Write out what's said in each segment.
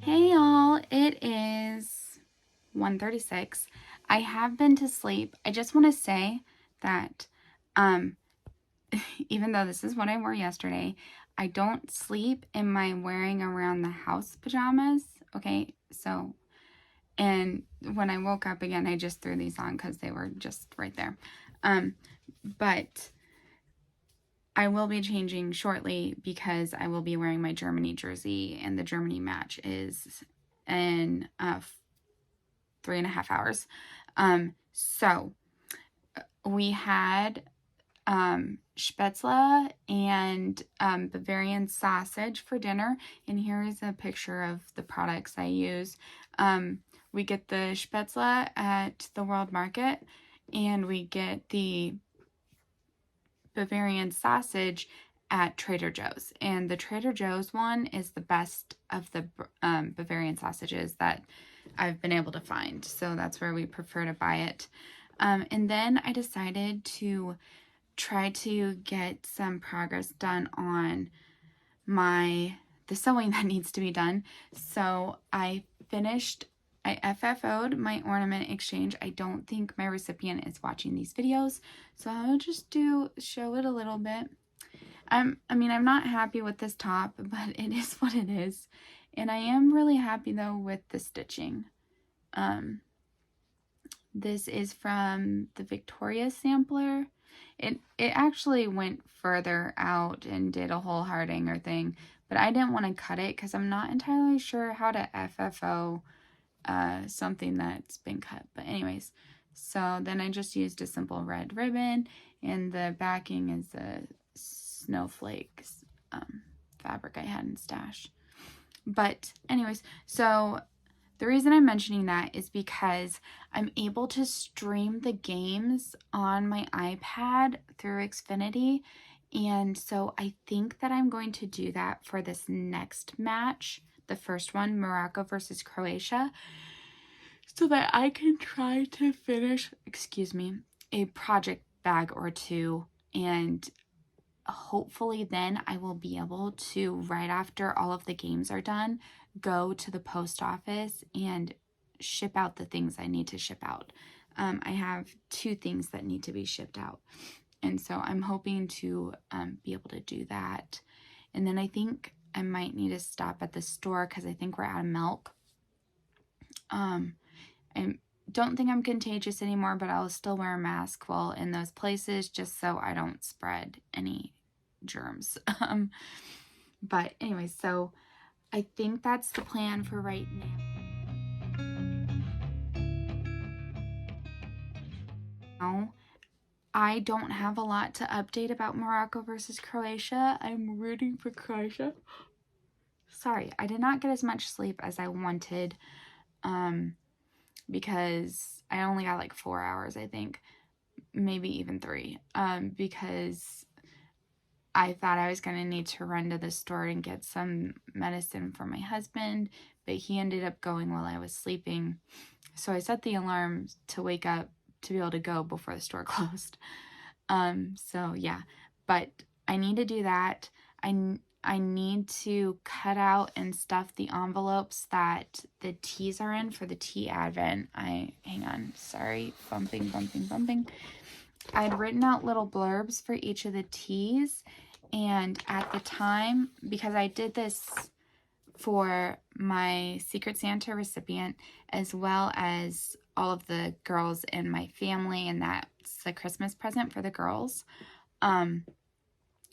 Hey y'all, it is 1:36. I have been to sleep. I just want to say that um even though this is what I wore yesterday, I don't sleep in my wearing around the house pajamas. Okay? So, and when I woke up again, I just threw these on cuz they were just right there. Um but I will be changing shortly because I will be wearing my Germany jersey, and the Germany match is in 3.5 hours. So we had Spätzle and Bavarian sausage for dinner, and here is a picture of the products I use. We get the Spätzle at the World Market, and we get the Bavarian sausage at Trader Joe's. And the Trader Joe's one is the best of the Bavarian sausages that I've been able to find. So that's where we prefer to buy it. And then I decided to try to get some progress done on the sewing that needs to be done. So I FFO'd my ornament exchange. I don't think my recipient is watching these videos, so I'll just show it a little bit. I'm not happy with this top, but it is what it is. And I am really happy though with the stitching. This is from the Victoria sampler. It actually went further out and did a whole heart hanger thing, but I didn't want to cut it because I'm not entirely sure how to FFO something that's been cut. But anyways, so then I just used a simple red ribbon, and the backing is a snowflakes fabric I had in stash. But anyways, so the reason I'm mentioning that is because I'm able to stream the games on my iPad through Xfinity. And so I think that I'm going to do that for this next match, the first one, Morocco versus Croatia, so that I can try to finish, a project bag or two, and hopefully then I will be able to, right after all of the games are done, go to the post office and ship out the things I need to ship out. I have 2 things that need to be shipped out, and so I'm hoping to be able to do that. And then I think I might need to stop at the store because I think we're out of milk. I don't think I'm contagious anymore, but I'll still wear a mask while in those places just so I don't spread any germs. But anyway, so I think that's the plan for right now. I don't have a lot to update about Morocco versus Croatia. I'm rooting for Croatia. Sorry, I did not get as much sleep as I wanted, because I only got like 4 hours, I think, maybe even 3, because I thought I was going to need to run to the store and get some medicine for my husband, but he ended up going while I was sleeping. So I set the alarm to wake up to be able to go before the store closed. So yeah, but I need to do that. I need to cut out and stuff the envelopes that the teas are in for the tea advent. Hang on, sorry, bumping. I'd written out little blurbs for each of the teas, and at the time, because I did this for my Secret Santa recipient as well as all of the girls in my family, and that's the Christmas present for the girls,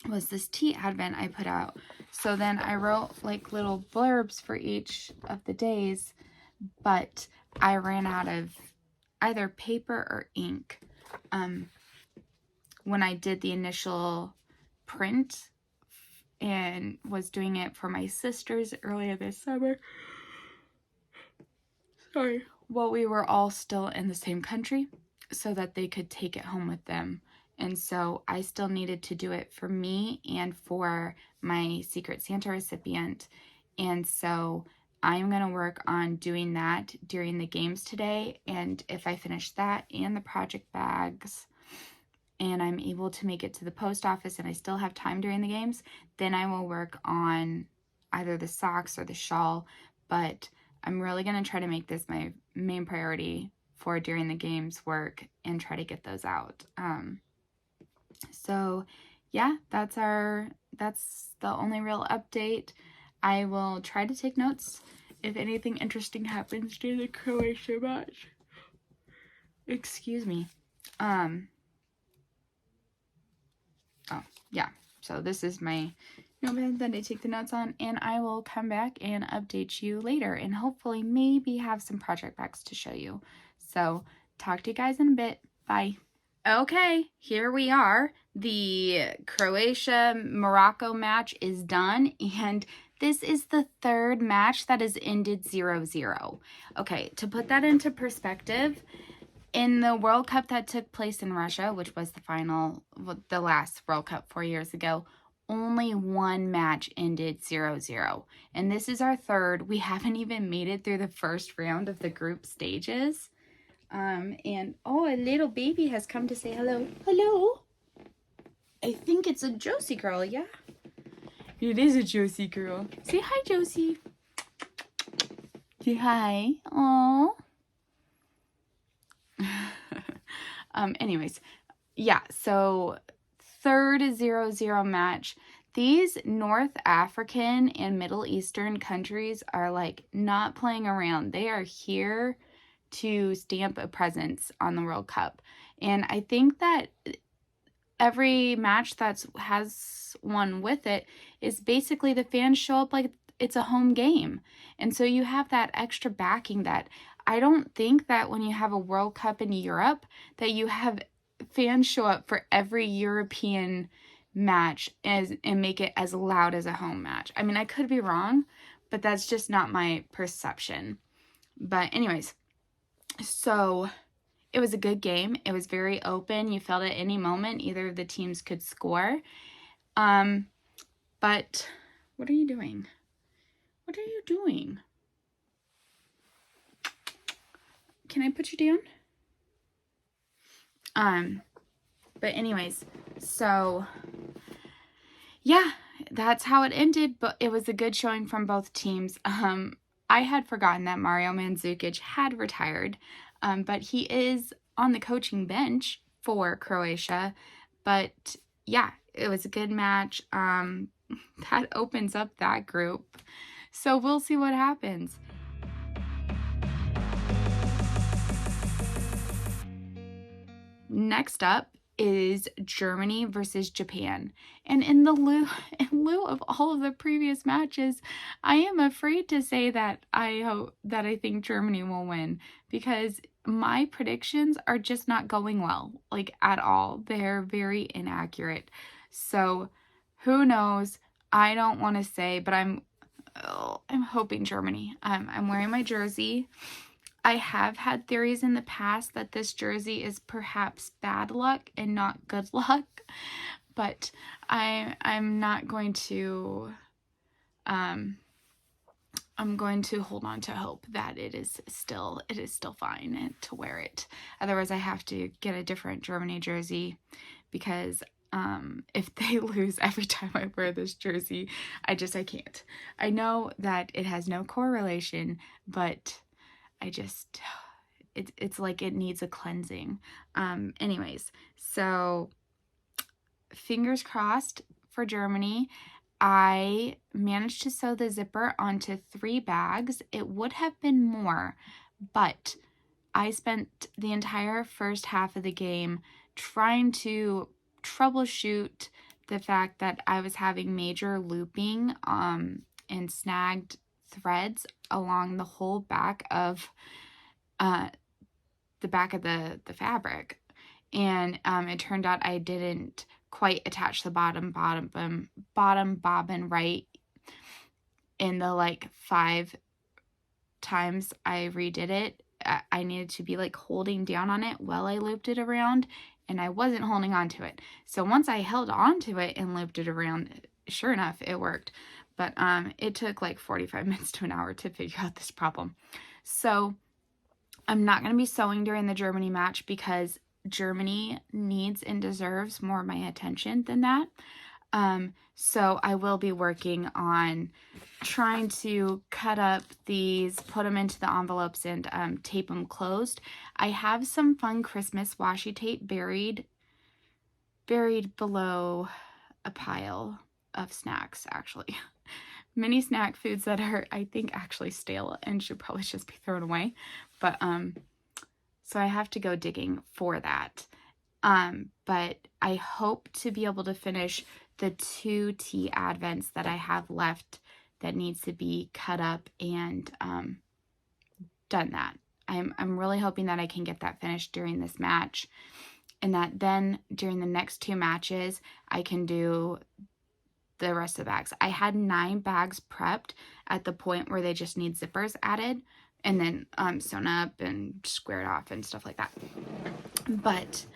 was this tea advent I put out. So then I wrote like little blurbs for each of the days, but I ran out of either paper or ink when I did the initial print and was doing it for my sisters earlier this summer. Sorry. Well, we were all still in the same country so that they could take it home with them. And so I still needed to do it for me and for my Secret Santa recipient. And so I'm going to work on doing that during the games today. And if I finish that and the project bags, and I'm able to make it to the post office and I still have time during the games, then I will work on either the socks or the shawl. but I'm really going to try to make this my main priority for during the games work and try to get those out. So yeah, that's the only real update. I will try to take notes if anything interesting happens during the Croatia match. Excuse me. Oh, yeah. So this is my notepad that I take the notes on, and I will come back and update you later and hopefully maybe have some project packs to show you. So talk to you guys in a bit. Bye. Okay, here we are. The Croatia-Morocco match is done, and this is the third match that has ended 0-0. Okay, to put that into perspective, in the World Cup that took place in Russia, which was the last World Cup 4 years ago, only one match ended 0-0. And this is our third. We haven't even made it through the first round of the group stages. And oh, a little baby has come to say hello. Hello. I think it's a Josie girl, yeah? It is a Josie girl. Say hi, Josie. Say hi. Aww. Anyways, yeah, so third 0-0 match. These North African and Middle Eastern countries are like not playing around. They are here to stamp a presence on the World Cup. And I think that every match that has one with it is basically the fans show up like it's a home game. And so you have that extra backing that I don't think that when you have a World Cup in Europe that you have fans show up for every European match and make it as loud as a home match. I mean, I could be wrong, but that's just not my perception. But anyways, so it was a good game. It was very open. You felt at any moment either of the teams could score. But what are you doing? What are you doing? Can I put you down? But anyways, so yeah, that's how it ended, but it was a good showing from both teams. I had forgotten that Mario Mandzukic had retired, but he is on the coaching bench for Croatia. But yeah, it was a good match. That opens up that group. So we'll see what happens. Next up is Germany versus Japan. And in lieu of all of the previous matches, I am afraid to say that I think Germany will win, because my predictions are just not going well, like at all. They're very inaccurate. So who knows? I don't want to say, but I'm hoping Germany. I'm wearing my jersey. I have had theories in the past that this jersey is perhaps bad luck and not good luck, but I'm not going to I'm going to hold on to hope that it is still fine and to wear it. Otherwise I have to get a different Germany jersey, because if they lose every time I wear this jersey, I can't. I know that it has no correlation, but it's like it needs a cleansing. Anyways, so fingers crossed for Germany. I managed to sew the zipper onto 3 bags. It would have been more, but I spent the entire first half of the game trying to troubleshoot the fact that I was having major looping and snagged threads along the whole back of the fabric, and it turned out I didn't quite attach the bottom bobbin right in the 5 times I redid it. I needed to be holding down on it while I looped it around, and I wasn't holding on to it. So once I held on to it and looped it around, sure enough, it worked. But it took 45 minutes to an hour to figure out this problem. So I'm not going to be sewing during the Germany match because Germany needs and deserves more of my attention than that. So I will be working on trying to cut up these, put them into the envelopes, and tape them closed. I have some fun Christmas washi tape buried below a pile of snacks, actually. Mini snack foods that are, I think, actually stale and should probably just be thrown away. But, so I have to go digging for that. But I hope to be able to finish the 2 tea advents that I have left that needs to be cut up and done that. I'm really hoping that I can get that finished during this match, and that then during the next 2 matches I can do the rest of the bags. I had 9 bags prepped at the point where they just need zippers added and then sewn up and squared off and stuff like that. But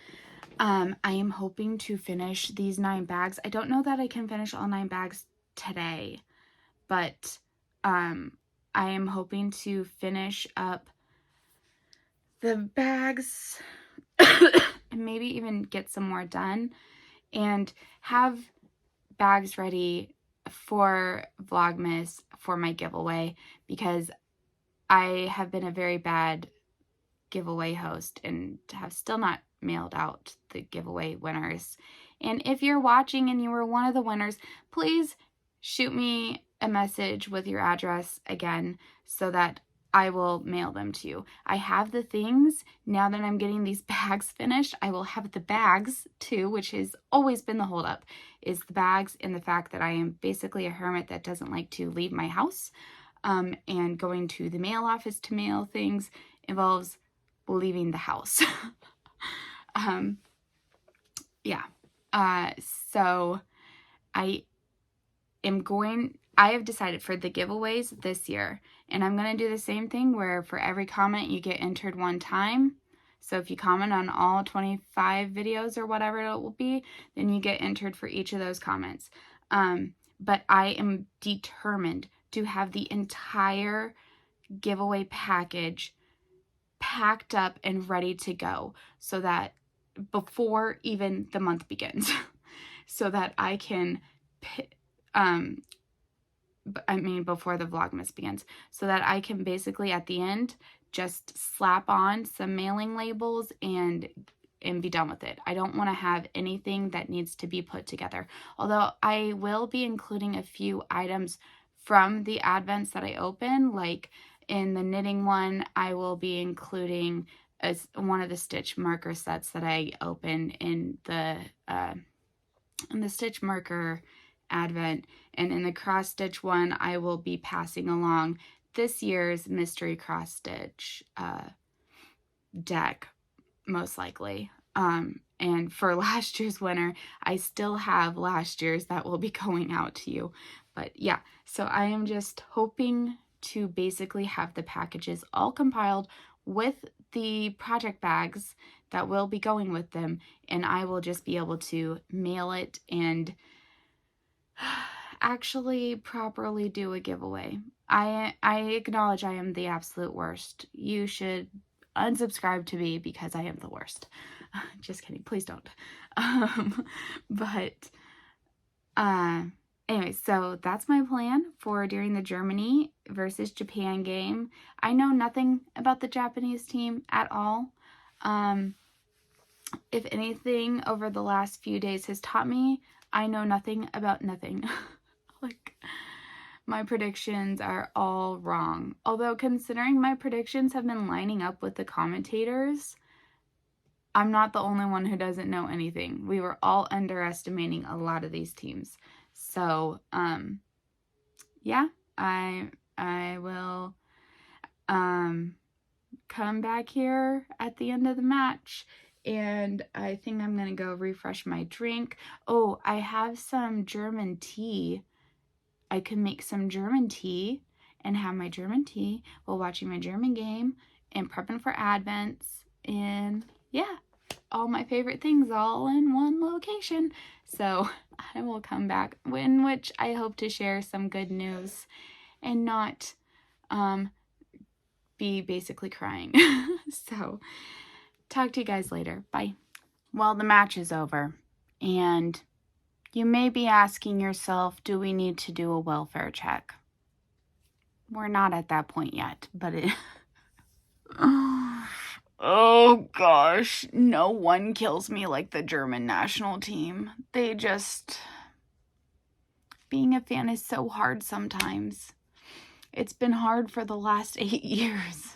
I am hoping to finish these 9 bags. I don't know that I can finish all 9 bags today, but I am hoping to finish up the bags and maybe even get some more done and have bags ready for Vlogmas for my giveaway, because I have been a very bad giveaway host and have still not mailed out the giveaway winners. And if you're watching and you were one of the winners, please shoot me a message with your address again so that I will mail them to you. I have the things. Now that I'm getting these bags finished, I will have the bags too, which has always been the holdup, is the bags and the fact that I am basically a hermit that doesn't like to leave my house. And going to the mail office to mail things involves leaving the house. Yeah. So I have decided for the giveaways this year, and I'm going to do the same thing where for every comment you get entered 1 time. So if you comment on all 25 videos or whatever it will be, then you get entered for each of those comments. But I am determined to have the entire giveaway package packed up and ready to go so that before even the month begins, so that I can, before the Vlogmas begins, so that I can basically at the end just slap on some mailing labels and be done with it. I don't want to have anything that needs to be put together. Although I will be including a few items from the advents that I open, like in the knitting one, I will be including as one of the stitch marker sets that I opened in the stitch marker advent, and in the cross stitch one, I will be passing along this year's mystery cross stitch deck, most likely. And for last year's winner, I still have last year's that will be going out to you. But yeah, so I am just hoping to basically have the packages all compiled with the project bags that will be going with them, and I will just be able to mail it and actually properly do a giveaway. I acknowledge I am the absolute worst. You should unsubscribe to me because I am the worst. Just kidding, please don't. Anyway, so that's my plan for during the Germany versus Japan game. I know nothing about the Japanese team at all. If anything over the last few days has taught me, I know nothing about nothing. Like, my predictions are all wrong. Although considering my predictions have been lining up with the commentators, I'm not the only one who doesn't know anything. We were all underestimating a lot of these teams. So, yeah, I will come back here at the end of the match, and I think I'm going to go refresh my drink. Oh, I have some German tea. I can make some German tea and have my German tea while watching my German game and prepping for advents, and yeah, all my favorite things all in one location. So I will come back, in which I hope to share some good news and not be basically crying. So talk to you guys later. Bye. Well, the match is over, and You may be asking yourself, do we need to do a welfare check? We're not at that point yet, but it... Oh gosh, no one kills me like the German national team. They just... Being a fan is so hard sometimes. It's been hard for the last 8 years.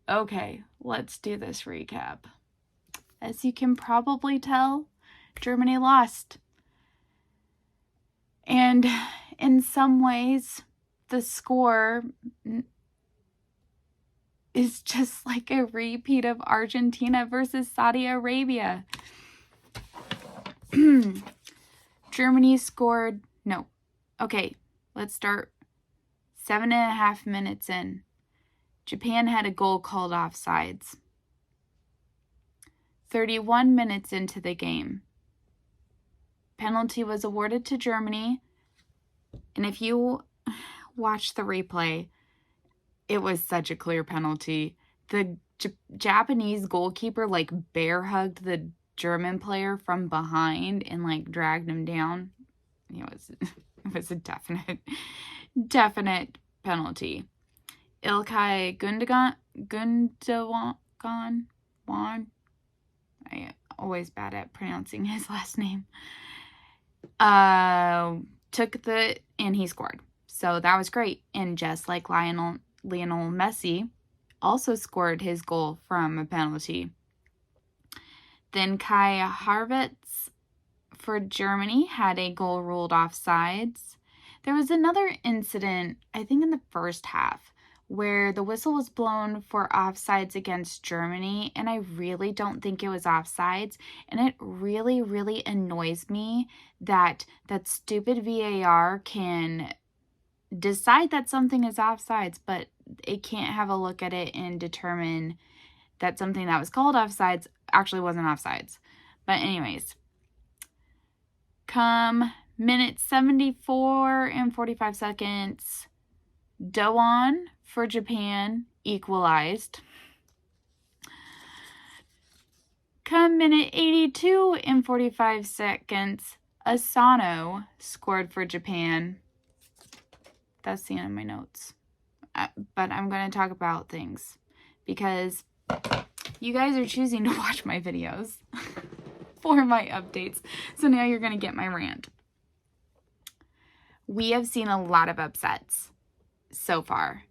Okay, let's do this recap. As you can probably tell, Germany lost. And in some ways, the score is just like a repeat of Argentina versus Saudi Arabia. Germany scored, no. Okay, let's start 7.5 minutes in. Japan had a goal called offsides. 31 minutes into the game. Penalty was awarded to Germany. And if you watch the replay, it was such a clear penalty. The Japanese goalkeeper like bear hugged the German player from behind and like dragged him down. It was a definite penalty. Ilkay Gundogan, I always bad at pronouncing his last name, and he scored. So that was great. And just like Lionel Messi also scored his goal from a penalty. Then Kai Havertz for Germany had a goal ruled offsides. There was another incident, I think in the first half, where the whistle was blown for offsides against Germany, and I really don't think it was offsides, and it really, really annoys me that stupid VAR can decide that something is offsides, but it can't have a look at it and determine that something that was called offsides actually wasn't offsides. But anyways, come minute 74 and 45 seconds, Doan for Japan equalized. Come minute 82 and 45 seconds, Asano scored for Japan. That's the end of my notes. But I'm going to talk about things because you guys are choosing to watch my videos for my updates. So now you're going to get my rant. We have seen a lot of upsets so far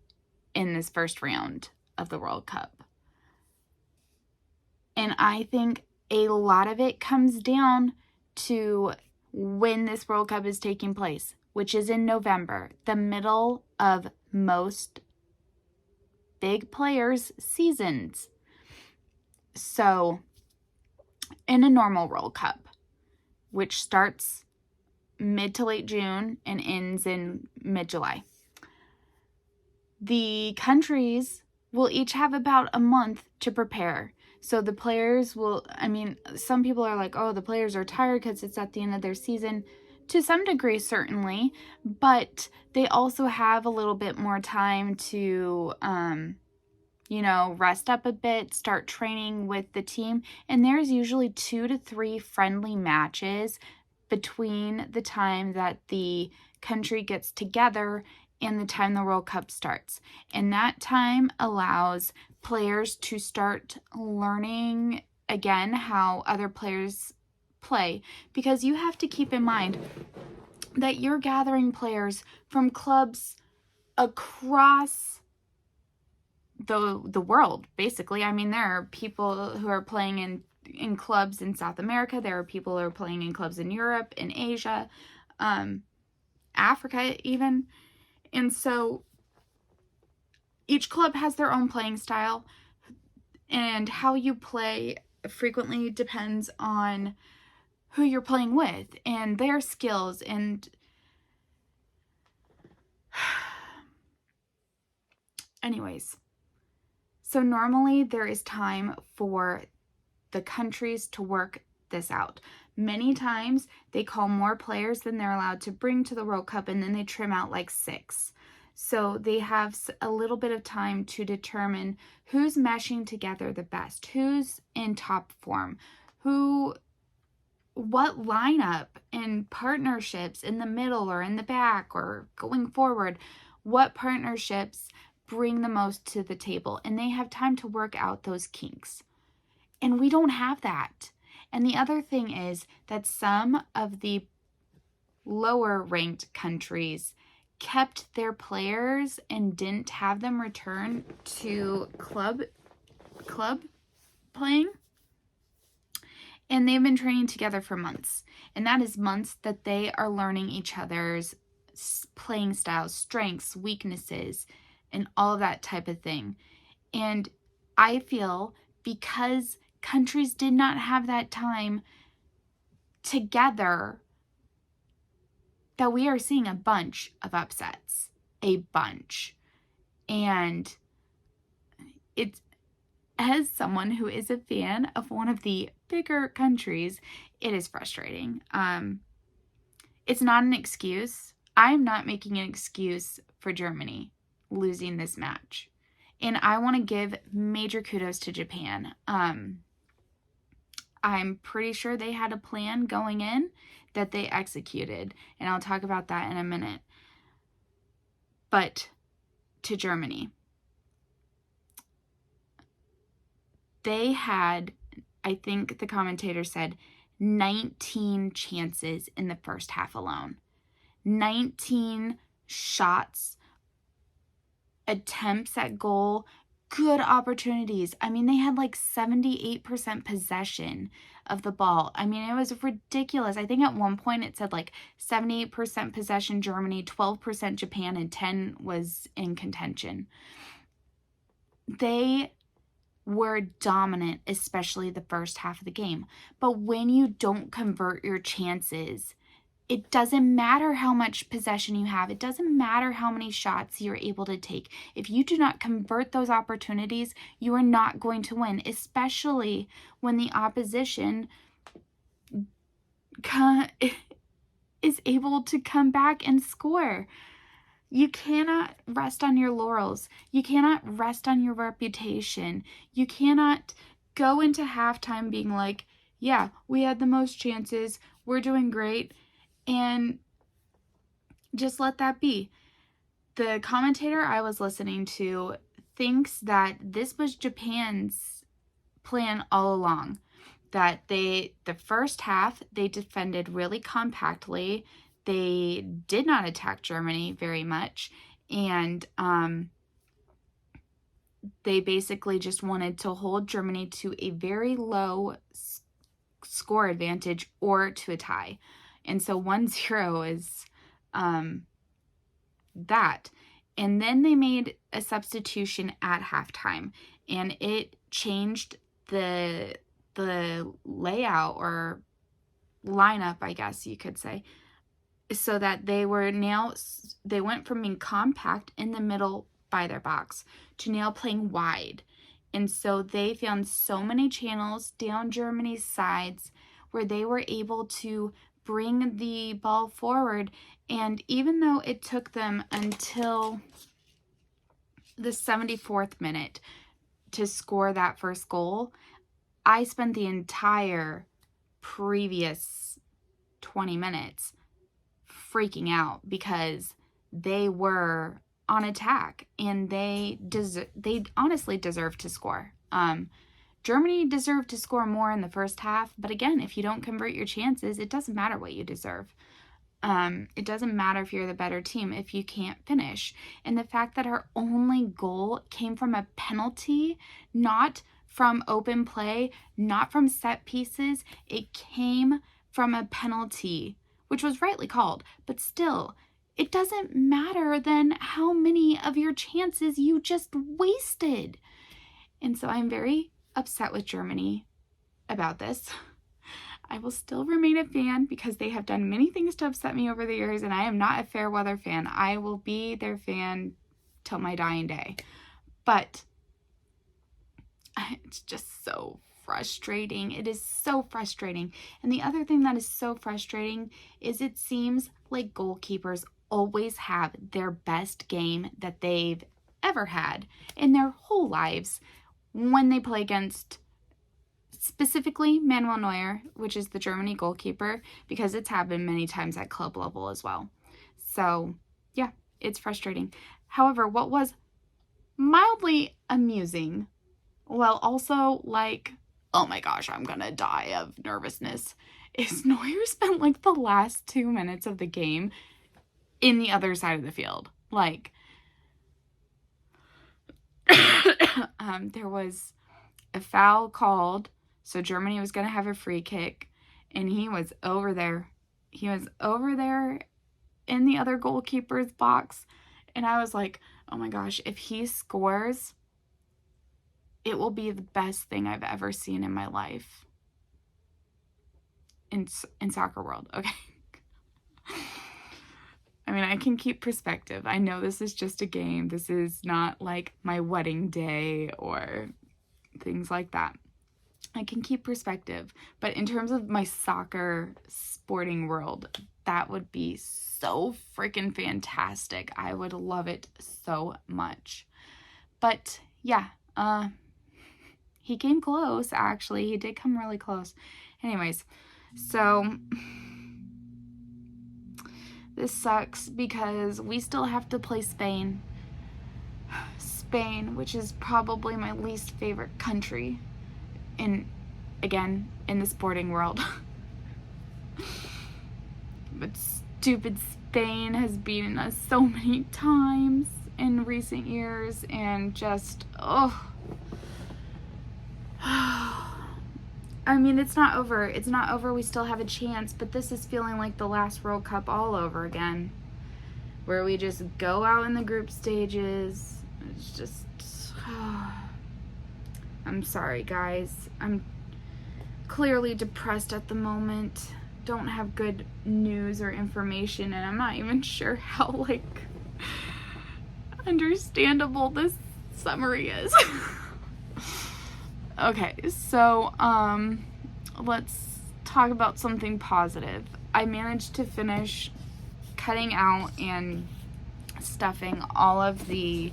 in this first round of the World Cup. And I think a lot of it comes down to when this World Cup is taking place, which is in November, the middle of most big players' seasons. So, in a normal World Cup, which starts mid to late June and ends in mid-July, the countries will each have about a month to prepare. So the players will, some people are like, oh, the players are tired because it's at the end of their season. To some degree, certainly, but they also have a little bit more time to, rest up a bit, start training with the team. And there's usually 2 to 3 friendly matches between the time that the country gets together and the time the World Cup starts. And that time allows players to start learning again how other players play, because you have to keep in mind that you're gathering players from clubs across the world, basically. There are people who are playing in clubs in South America. There are people who are playing in clubs in Europe, in Asia, Africa even. And so each club has their own playing style, and how you play frequently depends on who you're playing with and their skills. And anyways, so normally there is time for the countries to work this out. Many times they call more players than they're allowed to bring to the World Cup, and then they trim out like 6. So they have a little bit of time to determine who's meshing together the best, who's in top form, who what lineup and partnerships in the middle or in the back or going forward, what partnerships bring the most to the table, and they have time to work out those kinks. And we don't have that. And the other thing is that some of the lower ranked countries kept their players and didn't have them return to club playing. And they've been training together for months. And that is months that they are learning each other's playing styles, strengths, weaknesses, and all of that type of thing. And I feel because countries did not have that time together, that we are seeing a bunch of upsets. A bunch. And it's, as someone who is a fan of one of the bigger countries, it is frustrating. It's not an excuse. I'm not making an excuse for Germany losing this match. And I want to give major kudos to Japan. I'm pretty sure they had a plan going in that they executed. And I'll talk about that in a minute. But to Germany, they had, I think the commentator said, 19 chances in the first half alone. 19 shots, attempts at goal, good opportunities. I mean, they had like 78% possession of the ball. I mean, it was ridiculous. I think at one point it said like 78% possession Germany, 12% Japan, and 10 was in contention. They were dominant, especially the first half of the game. But when you don't convert your chances, it doesn't matter how much possession you have. It doesn't matter how many shots you're able to take. If you do not convert those opportunities, you are not going to win, especially when the opposition is able to come back and score. You cannot rest on your laurels. You cannot rest on your reputation. You cannot go into halftime being like, yeah, we had the most chances. We're doing great. And just let that be. The commentator I was listening to thinks that this was Japan's plan all along. That the first half, they defended really compactly. They did not attack Germany very much. And they basically just wanted to hold Germany to a very low score advantage or to a tie. And so 1-0 is that. And then they made a substitution at halftime. And it changed the layout or lineup, I guess you could say. So that they went from being compact in the middle by their box to now playing wide. And so they found so many channels down Germany's sides where they were able to bring the ball forward. And even though it took them until the 74th minute to score that first goal, I spent the entire previous 20 minutes freaking out because they were on attack and they honestly deserved to score. Germany deserved to score more in the first half, but again, if you don't convert your chances, it doesn't matter what you deserve. It doesn't matter if you're the better team if you can't finish. And the fact that our only goal came from a penalty, not from open play, not from set pieces, it came from a penalty, which was rightly called, but still, it doesn't matter then how many of your chances you just wasted. And so I'm very upset with Germany about this. I will still remain a fan because they have done many things to upset me over the years, and I am not a fair weather fan. I will be their fan till my dying day. But it's just so frustrating. It is so frustrating. And the other thing that is so frustrating is it seems like goalkeepers always have their best game that they've ever had in their whole lives when they play against specifically Manuel Neuer, which is the Germany goalkeeper, because it's happened many times at club level as well. So, yeah, it's frustrating. However, what was mildly amusing, while also like, oh my gosh, I'm gonna die of nervousness, is Neuer spent like the last 2 minutes of the game in the other side of the field. Like, there was a foul called, so Germany was going to have a free kick, and he was over there. He was over there in the other goalkeeper's box, and I was like, oh my gosh, if he scores, it will be the best thing I've ever seen in my life. In soccer world, okay? I mean, I can keep perspective. I know this is just a game. This is not like my wedding day or things like that. I can keep perspective. But in terms of my soccer sporting world, that would be so freaking fantastic. I would love it so much. But yeah, he came close, actually. He did come really close. Anyways, so this sucks because we still have to play Spain. Spain, which is probably my least favorite country in the sporting world. But stupid Spain has beaten us so many times in recent years, and just, I mean, it's not over. It's not over. We still have a chance, but this is feeling like the last World Cup all over again, where we just go out in the group stages. It's just, I'm sorry, guys. I'm clearly depressed at the moment. Don't have good news or information, and I'm not even sure how, like, understandable this summary is. Okay, so, let's talk about something positive. I managed to finish cutting out and stuffing all of the,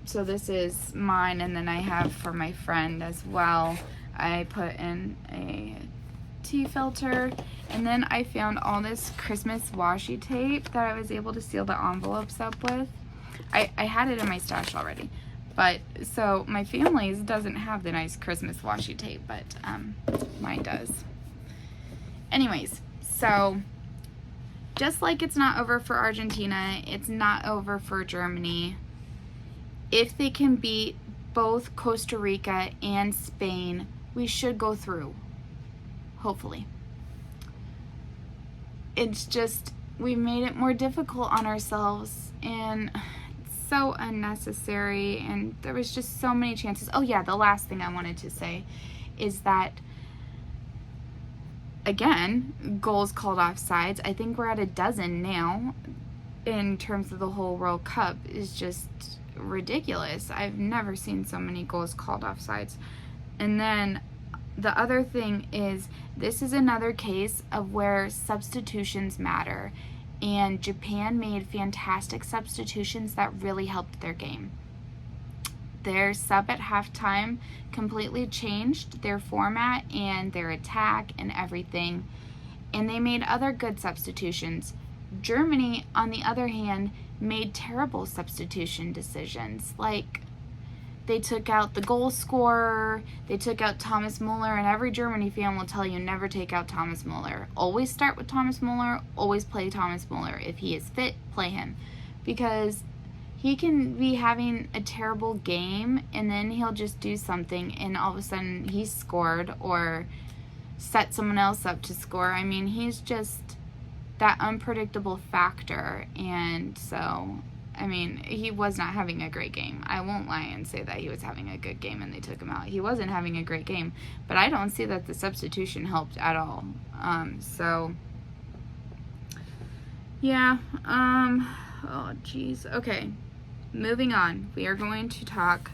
so this is mine, and then I have for my friend as well. I put in a tea filter, and then I found all this Christmas washi tape that I was able to seal the envelopes up with. I had it in my stash already. But, so, my family's doesn't have the nice Christmas washi tape, but, mine does. Anyways, so, just like it's not over for Argentina, it's not over for Germany. If they can beat both Costa Rica and Spain, we should go through. Hopefully. It's just, we made it more difficult on ourselves, and so unnecessary, and there was just so many chances. Oh yeah, the last thing I wanted to say is that, again, goals called offsides. I think we're at a dozen now in terms of the whole World Cup. Is just ridiculous. I've never seen so many goals called offsides. And then the other thing is, this is another case of where substitutions matter. And Japan made fantastic substitutions that really helped their game. Their sub at halftime completely changed their format and their attack and everything. And they made other good substitutions. Germany, on the other hand, made terrible substitution decisions. Like, they took out the goal scorer, they took out Thomas Muller, and every Germany fan will tell you never take out Thomas Muller. Always start with Thomas Muller, always play Thomas Muller. If he is fit, play him. Because he can be having a terrible game, and then he'll just do something, and all of a sudden he's scored, or set someone else up to score. I mean, he's just that unpredictable factor, and so, I mean, he was not having a great game. I won't lie and say that he was having a good game and they took him out. He wasn't having a great game, but I don't see that the substitution helped at all. So, yeah, oh, geez. Okay, moving on. We are going to talk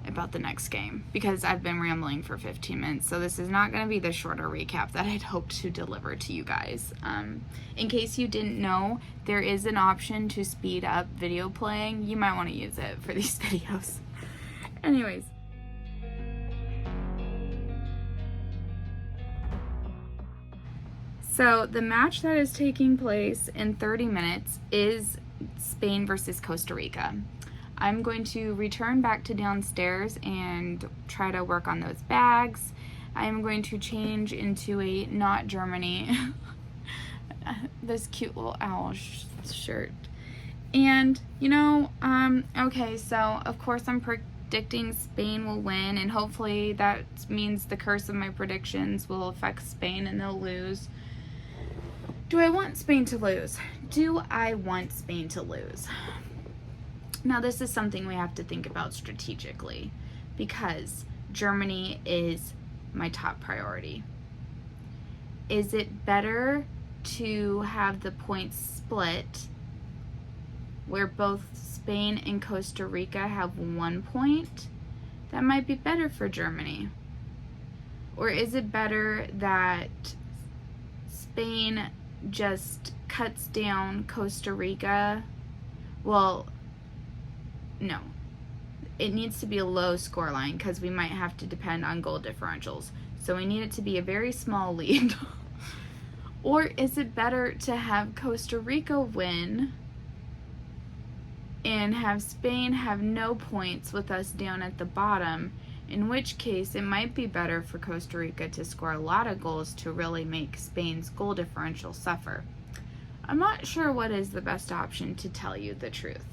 about the next game, because I've been rambling for 15 minutes, so this is not going to be the shorter recap that I'd hoped to deliver to you guys. In case you didn't know, there is an option to speed up video playing. You might want to use it for these videos. Anyways, So the match that is taking place in 30 minutes is Spain versus Costa Rica. I'm going to return back to downstairs and try to work on those bags. I'm going to change into a not Germany, this cute little owl shirt. And, okay, so of course I'm predicting Spain will win, and hopefully that means the curse of my predictions will affect Spain and they'll lose. Do I want Spain to lose? Do I want Spain to lose? Now, this is something we have to think about strategically because Germany is my top priority. Is it better to have the points split where both Spain and Costa Rica have 1 point? That might be better for Germany. Or is it better that Spain just cuts down Costa Rica? Well, no. It needs to be a low scoreline because we might have to depend on goal differentials. So we need it to be a very small lead. Or is it better to have Costa Rica win and have Spain have no points with us down at the bottom, in which case it might be better for Costa Rica to score a lot of goals to really make Spain's goal differential suffer. I'm not sure what is the best option, to tell you the truth.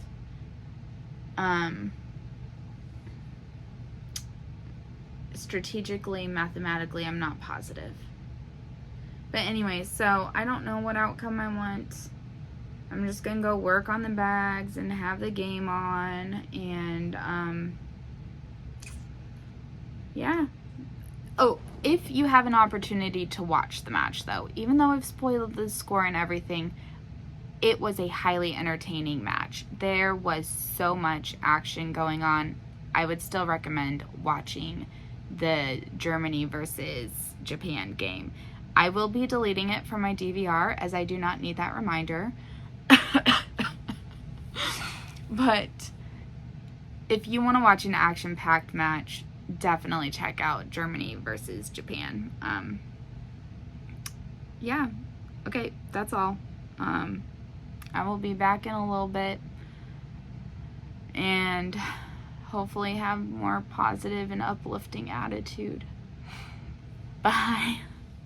Strategically, mathematically, I'm not positive. But anyway, so I don't know what outcome I want. I'm just gonna go work on the bags and have the game on, and yeah. Oh, if you have an opportunity to watch the match though, even though I've spoiled the score and everything, it was a highly entertaining match. There was so much action going on. I would still recommend watching the Germany versus Japan game. I will be deleting it from my DVR as I do not need that reminder. But if you want to watch an action-packed match, definitely check out Germany versus Japan. Yeah. Okay, that's all. I will be back in a little bit and hopefully have more positive and uplifting attitude. Bye.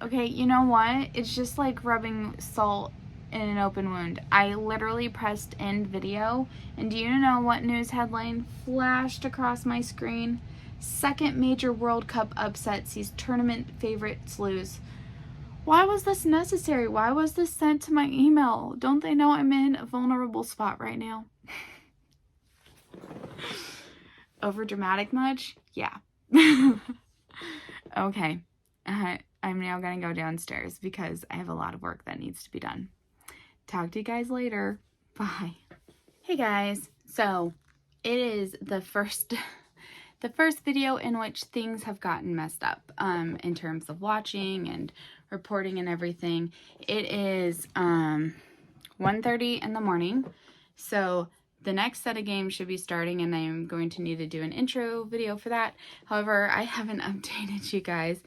Okay, you know what? It's just like rubbing salt in an open wound. I literally pressed end video, and do you know what news headline flashed across my screen? Second major World Cup upset sees tournament favorites lose. Why was this necessary? Why was this sent to my email? Don't they know I'm in a vulnerable spot right now? Over dramatic much? Yeah. Okay. I'm now gonna go downstairs because I have a lot of work that needs to be done. Talk to you guys later. Bye. Hey guys. So it is the first video in which things have gotten messed up in terms of watching and reporting and everything. It is 1:30 in the morning. So the next set of games should be starting, and I'm going to need to do an intro video for that. However, I haven't updated you guys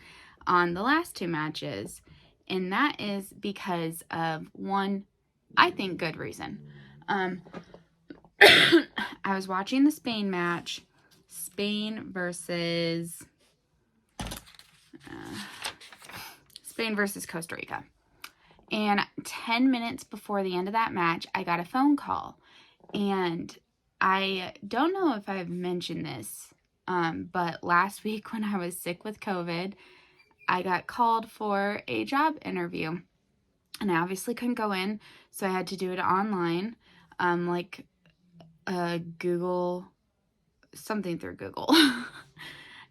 on the last two matches, and that is because of one, I think, good reason. I was watching the Spain match, Spain versus Costa Rica. And 10 minutes before the end of that match, I got a phone call. And I don't know if I've mentioned this, but last week when I was sick with COVID, I got called for a job interview. And I obviously couldn't go in, so I had to do it online, like Google, something through Google.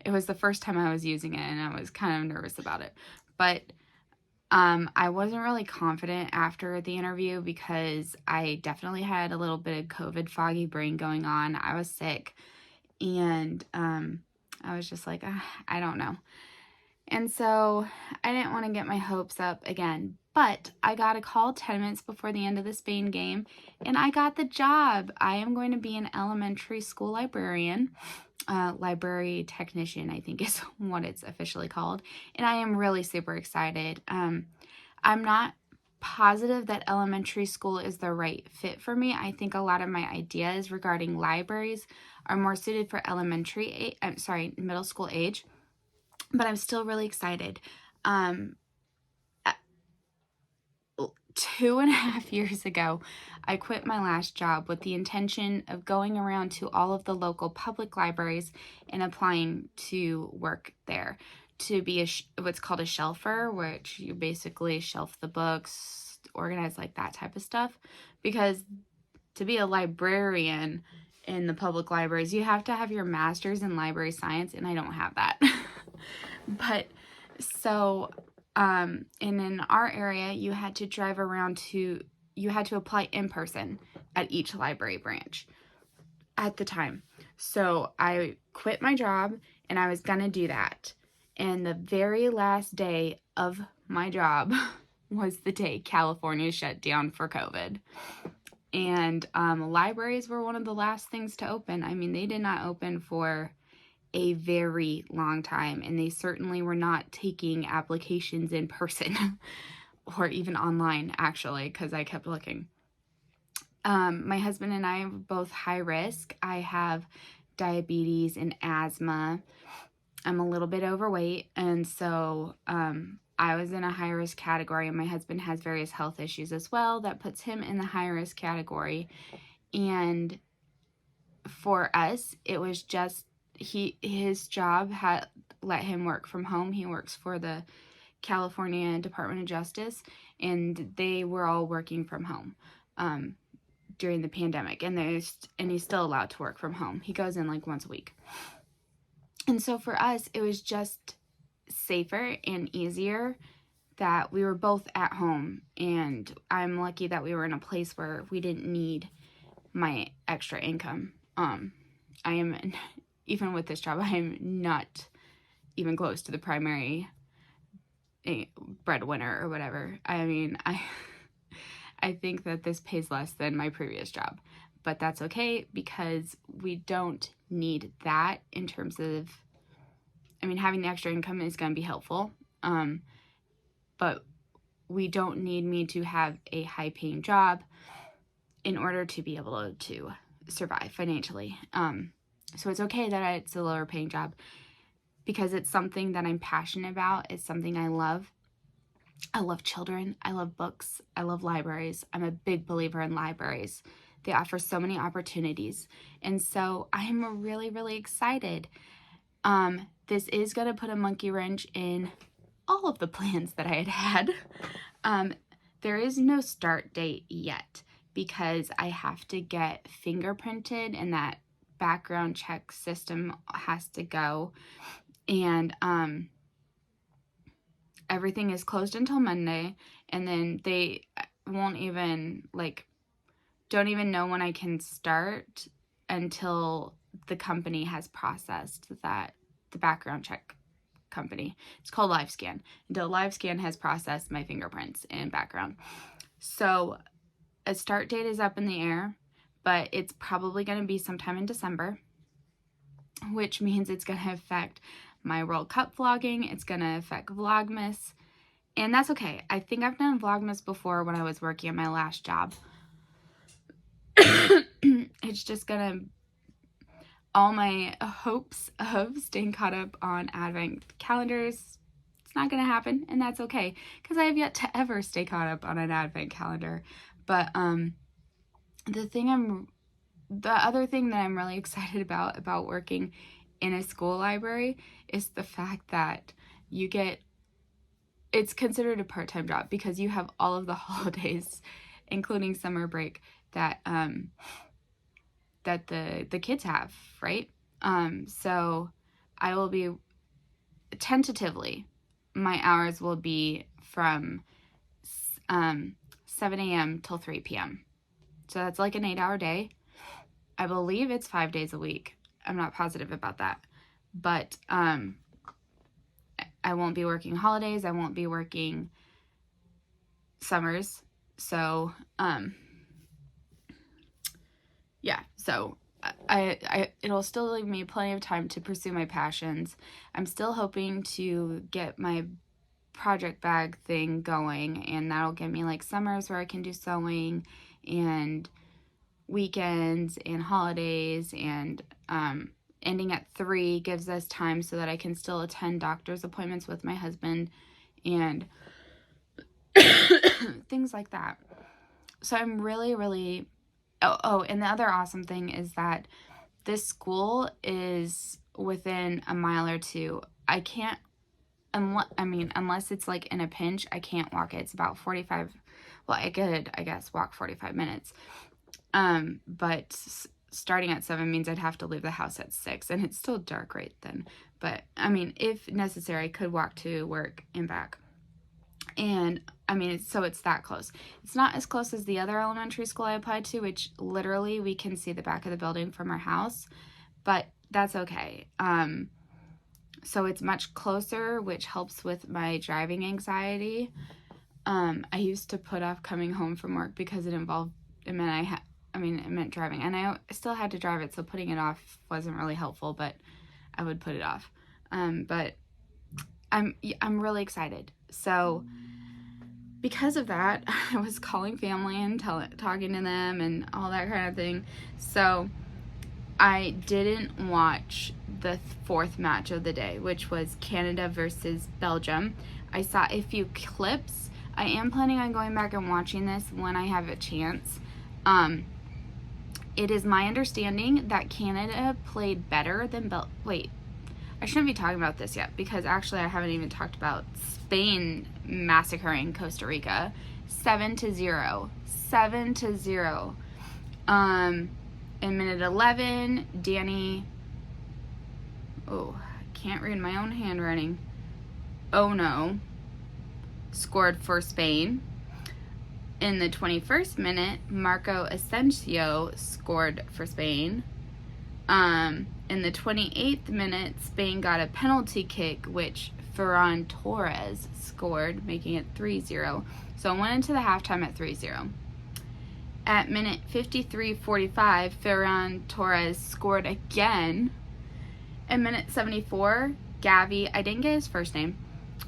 It was the first time I was using it, and I was kind of nervous about it. But I wasn't really confident after the interview because I definitely had a little bit of COVID foggy brain going on. I was sick, and I was just like, I don't know. And so I didn't want to get my hopes up again. But I got a call 10 minutes before the end of the Spain game, and I got the job. I am going to be an elementary school librarian. Library technician, I think is what it's officially called. And I am really super excited. I'm not positive that elementary school is the right fit for me. I think a lot of my ideas regarding libraries are more suited for middle school age, but I'm still really excited. 2.5 years ago, I quit my last job with the intention of going around to all of the local public libraries and applying to work there, to be what's called a shelfer, which you basically shelf the books, organize like that type of stuff. Because to be a librarian in the public libraries, you have to have your master's in library science, and I don't have that. But so and in our area, you had to apply in person at each library branch at the time. So I quit my job and I was going to do that. And the very last day of my job was the day California shut down for COVID. And libraries were one of the last things to open. I mean, they did not open for a very long time, and they certainly were not taking applications in person or even online, actually, because I kept looking. My husband and I are both high risk. I have diabetes and asthma. I'm a little bit overweight, and so I was in a high risk category, and my husband has various health issues as well that puts him in the high risk category. And for us, it was just his job had let him work from home. He works for the California Department of Justice, and they were all working from home during the pandemic, and he's still allowed to work from home. He goes in like once a week. And so for us, it was just safer and easier that we were both at home, and I'm lucky that we were in a place where we didn't need my extra income. I am, even with this job, I am not even close to the primary breadwinner or whatever. I mean, I think that this pays less than my previous job, but that's okay because we don't need that in terms of, I mean, having the extra income is going to be helpful, but we don't need me to have a high paying job in order to be able to survive financially. So it's okay that it's a lower paying job because it's something that I'm passionate about. It's something I love. I love children. I love books. I love libraries. I'm a big believer in libraries. They offer so many opportunities. And so I'm really, really excited. This is going to put a monkey wrench in all of the plans that I had. There is no start date yet because I have to get fingerprinted, and that background check system has to go. And everything is closed until Monday, and then they won't even don't even know when I can start until the company has processed that, the background check company. It's called LiveScan. Until LiveScan has processed my fingerprints and background. So a start date is up in the air, but it's probably going to be sometime in December, which means it's going to affect my World Cup vlogging. It's going to affect Vlogmas, and that's okay. I think I've done Vlogmas before when I was working at my last job. It's just going to, all my hopes of staying caught up on advent calendars, it's not going to happen, and that's okay because I have yet to ever stay caught up on an advent calendar. But the other thing that I'm really excited about working in a school library is the fact that it's considered a part-time job because you have all of the holidays, including summer break, that the kids have, right? So I will be, tentatively, my hours will be from 7 a.m. till 3 p.m. So that's like an 8-hour day. I believe it's 5 days a week. I'm not positive about that. But I won't be working holidays. I won't be working summers. So, yeah. So it'll still leave me plenty of time to pursue my passions. I'm still hoping to get my project bag thing going, and that'll give me like summers where I can do sewing and weekends and holidays, and ending at 3 gives us time so that I can still attend doctor's appointments with my husband and things like that. So I'm really, really, and the other awesome thing is that this school is within a mile or two. I can't, unless it's like in a pinch, I can't walk it. It's about 45, well, I could, I guess, walk 45 minutes. But starting at 7 means I'd have to leave the house at 6, and it's still dark right then. But, I mean, if necessary, I could walk to work and back. And, I mean, so it's that close. It's not as close as the other elementary school I applied to, which literally we can see the back of the building from our house, but that's okay. So it's much closer, which helps with my driving anxiety. I used to put off coming home from work because it meant driving, and I still had to drive it, so putting it off wasn't really helpful, but I would put it off. But I'm really excited. So because of that, I was calling family and talking to them and all that kind of thing. So I didn't watch the 4th match of the day, which was Canada versus Belgium. I saw a few clips. I am planning on going back and watching this when I have a chance. It is my understanding that Canada played better than Wait, I shouldn't be talking about this yet, because actually I haven't even talked about Spain massacring Costa Rica. 7-0. 7-0. In minute 11, Danny, I can't read my own handwriting. Oh no. Scored for Spain. In the 21st minute, Marco Asensio scored for Spain. In the 28th minute, Spain got a penalty kick, which Ferran Torres scored, making it 3-0. So it went into the halftime at 3-0. At minute 53:45, Ferran Torres scored again. At minute 74, Gavi, I didn't get his first name,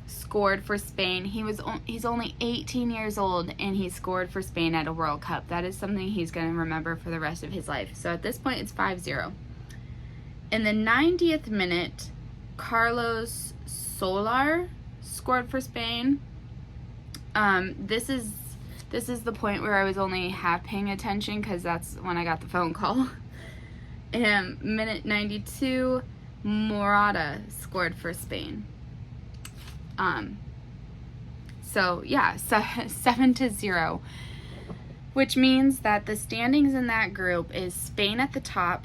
scored for Spain. He's only 18 years old, and he scored for Spain at a World Cup. That is something he's going to remember for the rest of his life. So at this point, it's 5-0. In the 90th minute, Carlos Soler scored for Spain. This is the point where I was only half paying attention, because that's when I got the phone call. And minute 92, Morata scored for Spain. So yeah, 7-0, which means that the standings in that group is Spain at the top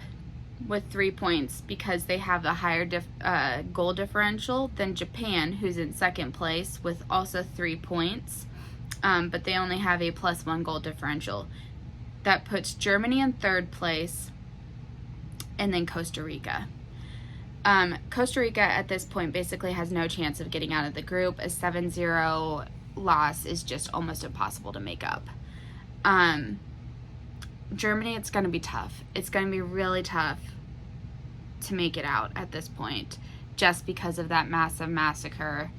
with 3 points, because they have a higher goal differential than Japan, who's in second place with also 3 points, but they only have a +1 goal differential. That puts Germany in third place, and then Costa Rica. Costa Rica at this point basically has no chance of getting out of the group. A 7-0 loss is just almost impossible to make up. Germany, it's going to be tough. It's going to be really tough to make it out at this point, just because of that massive massacre.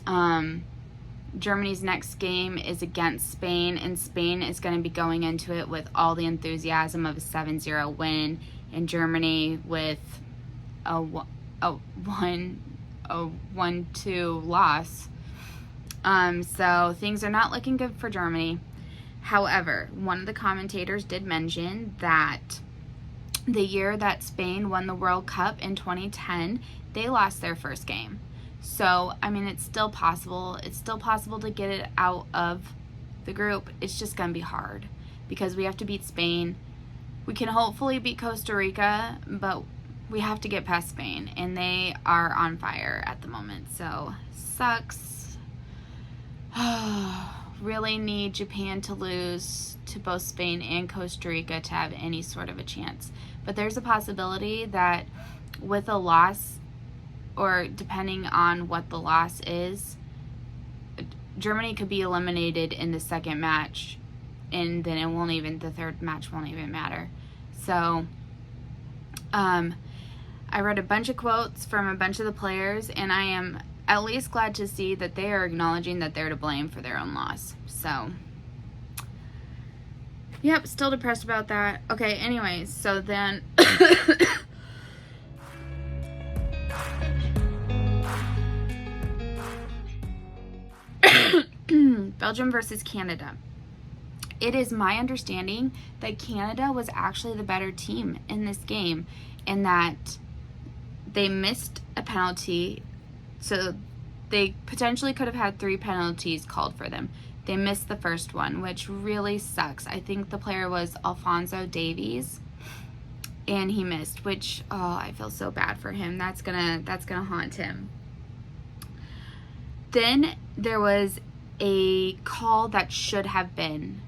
Germany's next game is against Spain, and Spain is going to be going into it with all the enthusiasm of a 7-0 win, and Germany with a 1-2 loss. So things are not looking good for Germany. However, one of the commentators did mention that the year that Spain won the World Cup in 2010, they lost their first game. So, I mean, it's still possible. It's still possible to get it out of the group. It's just going to be hard, because we have to beat Spain. We can hopefully beat Costa Rica, but we have to get past Spain, and they are on fire at the moment. So, sucks. Really need Japan to lose to both Spain and Costa Rica to have any sort of a chance. But there's a possibility that with a loss, or depending on what the loss is, Germany could be eliminated in the second match, and then the third match won't even matter. So, I read a bunch of quotes from a bunch of the players, and I am at least glad to see that they are acknowledging that they're to blame for their own loss. So, yep, still depressed about that. Okay, anyways, so then Belgium versus Canada. It is my understanding that Canada was actually the better team in this game, and that they missed a penalty, so they potentially could have had 3 penalties called for them. They missed the first one, which really sucks. I think the player was Alphonso Davies, and he missed, which, oh, I feel so bad for him. That's gonna haunt him. Then there was a call that should have been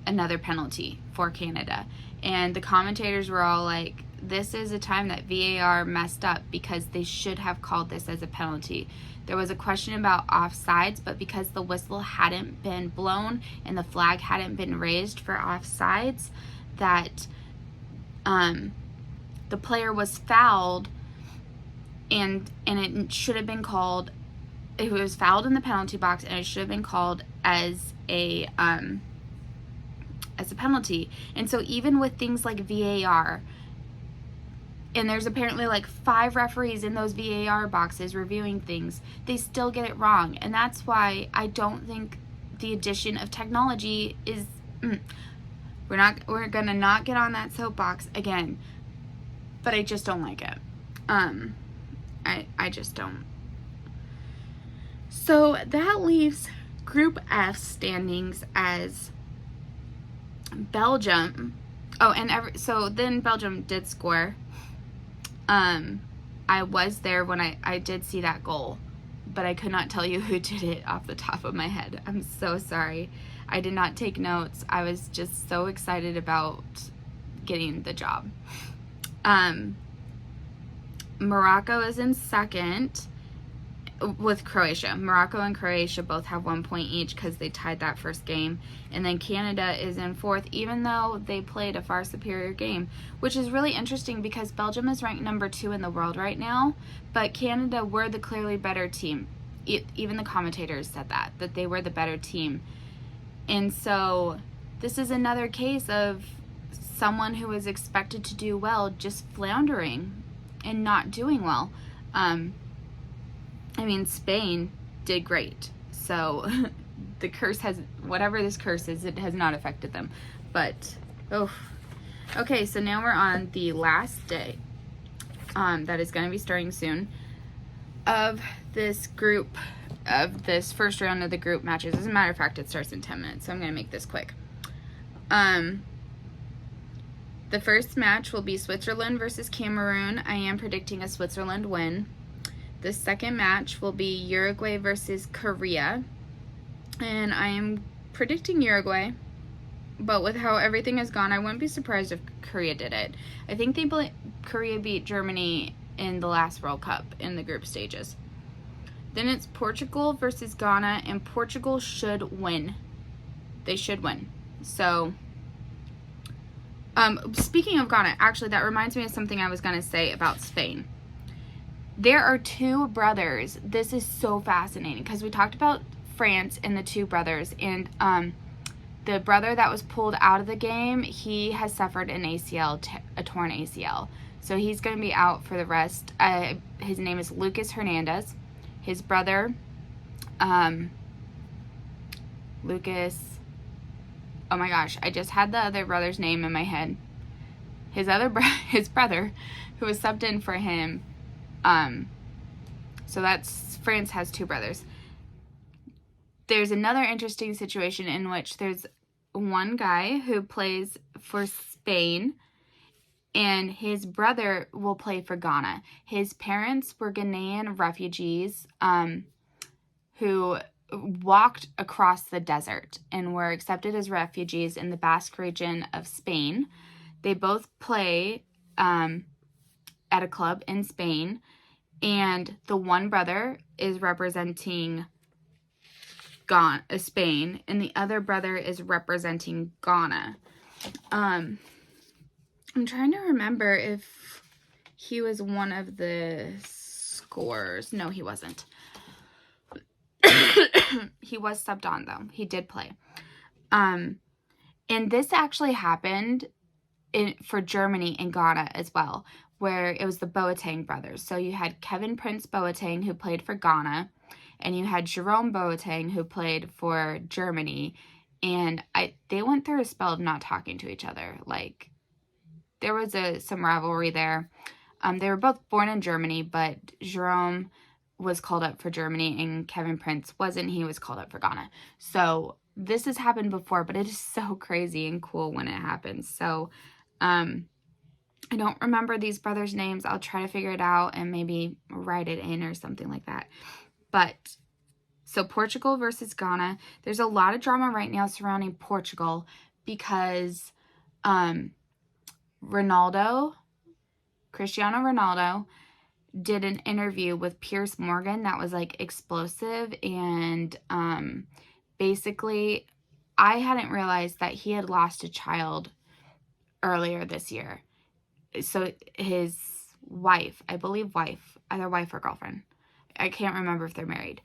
another penalty for Canada, and the commentators were all like, this is a time that VAR messed up because they should have called this as a penalty. There was a question about offsides, but because the whistle hadn't been blown and the flag hadn't been raised for offsides, that the player was fouled, and it should have been called. It was fouled in the penalty box, and it should have been called as a penalty. And so even with things like VAR, and there's apparently like 5 referees in those VAR boxes reviewing things, they still get it wrong. And that's why I don't think the addition of technology is we're gonna not get on that soapbox again, but I just don't like it. I just don't. So that leaves Group F standings as Belgium. Oh, and so then Belgium did score. I was there when I did see that goal, but I could not tell you who did it off the top of my head. I'm so sorry. I did not take notes. I was just so excited about getting the job. Morocco is in second with Croatia. Morocco and Croatia both have 1 point each because they tied that first game. And then Canada is in fourth, even though they played a far superior game, which is really interesting because Belgium is ranked number 2 in the world right now, but Canada were the clearly better team. Even the commentators said that they were the better team. And so this is another case of someone who is expected to do well just floundering and not doing well. I mean, Spain did great. So the curse has, whatever this curse is, it has not affected them. But, oh. Okay, so now we're on the last day that is going to be starting soon of this group, of this first round of the group matches. As a matter of fact, it starts in 10 minutes, so I'm going to make this quick. The first match will be Switzerland versus Cameroon. I am predicting a Switzerland win. The second match will be Uruguay versus Korea, and I am predicting Uruguay, but with how everything has gone, I wouldn't be surprised if Korea did it. I think Korea beat Germany in the last World Cup in the group stages. Then it's Portugal versus Ghana, and Portugal should win. They should win. So, speaking of Ghana, actually, that reminds me of something I was going to say about Spain. There are 2 brothers. This is so fascinating because we talked about France and the 2 brothers, and the brother that was pulled out of the game, he has suffered an ACL, a torn ACL. So he's going to be out for the rest. His name is Lucas Hernandez. His brother, Lucas, oh my gosh, I just had the other brother's name in my head. His brother, who was subbed in for him, so that's, France has 2 brothers. There's another interesting situation in which there's one guy who plays for Spain, and his brother will play for Ghana. His parents were Ghanaian refugees who walked across the desert and were accepted as refugees in the Basque region of Spain. They both play at a club in Spain, and the one brother is representing Spain, and the other brother is representing Ghana. I'm trying to remember if he was one of the scores. No, he wasn't. He was subbed on, though. He did play. And this actually happened for Germany and Ghana as well, where it was the Boateng brothers. So you had Kevin Prince Boateng, who played for Ghana, and you had Jerome Boateng, who played for Germany. And they went through a spell of not talking to each other. Like, there was some rivalry there. They were both born in Germany, but Jerome was called up for Germany and Kevin Prince wasn't. He was called up for Ghana. So this has happened before, but it is so crazy and cool when it happens. So I don't remember these brothers' names. I'll try to figure it out and maybe write it in or something like that. But so Portugal versus Ghana. There's a lot of drama right now surrounding Portugal because Cristiano Ronaldo did an interview with Piers Morgan that was like explosive, and basically I hadn't realized that he had lost a child earlier this year. So his wife, I believe either wife or girlfriend, I can't remember if they're married,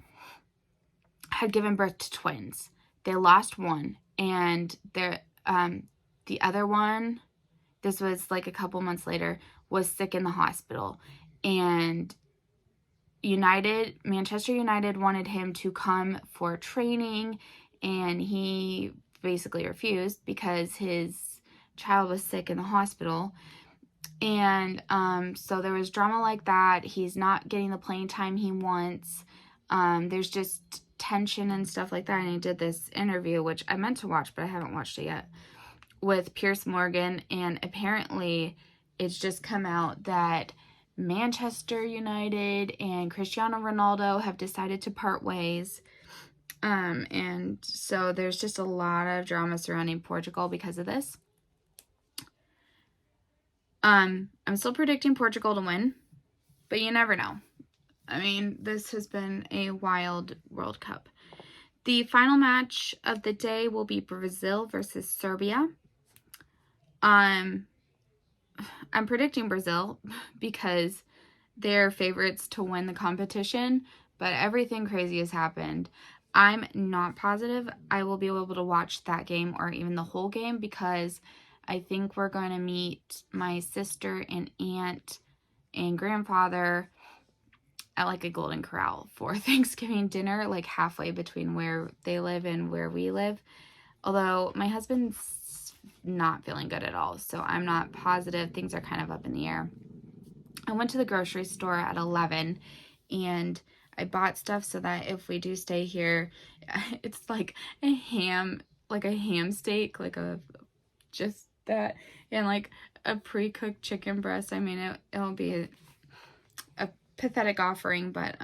had given birth to twins. They lost one, and the other one, this was like a couple months later, was sick in the hospital. And Manchester United wanted him to come for training, and he basically refused because his child was sick in the hospital. And so there was drama like that. He's not getting the playing time he wants. There's just tension and stuff like that. And he did this interview, which I meant to watch, but I haven't watched it yet, with Piers Morgan. And apparently it's just come out that Manchester United and Cristiano Ronaldo have decided to part ways. And so there's just a lot of drama surrounding Portugal because of this. I'm still predicting Portugal to win, but you never know. I mean, this has been a wild World Cup. The final match of the day will be Brazil versus Serbia. I'm predicting Brazil because they're favorites to win the competition, but everything crazy has happened. I'm not positive I will be able to watch that game or even the whole game because I think we're going to meet my sister and aunt and grandfather at like a Golden Corral for Thanksgiving dinner, like halfway between where they live and where we live. Although my husband's not feeling good at all, so I'm not positive. Things are kind of up in the air. I went to the grocery store at 11 and I bought stuff so that if we do stay here, it's like a ham steak, just that, and like a pre-cooked chicken breast. I mean, it'll be a pathetic offering, but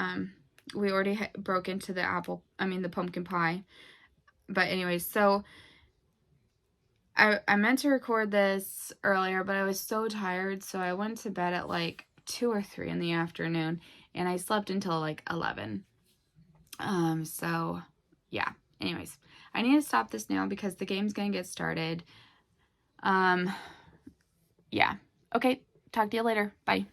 we already broke into the pumpkin pie. But anyways, so I meant to record this earlier, but I was so tired, so I went to bed at like 2 or 3 in the afternoon, and I slept until like 11. So yeah, anyways, I need to stop this now because the game's gonna get started. Yeah. Okay, talk to you later. Bye.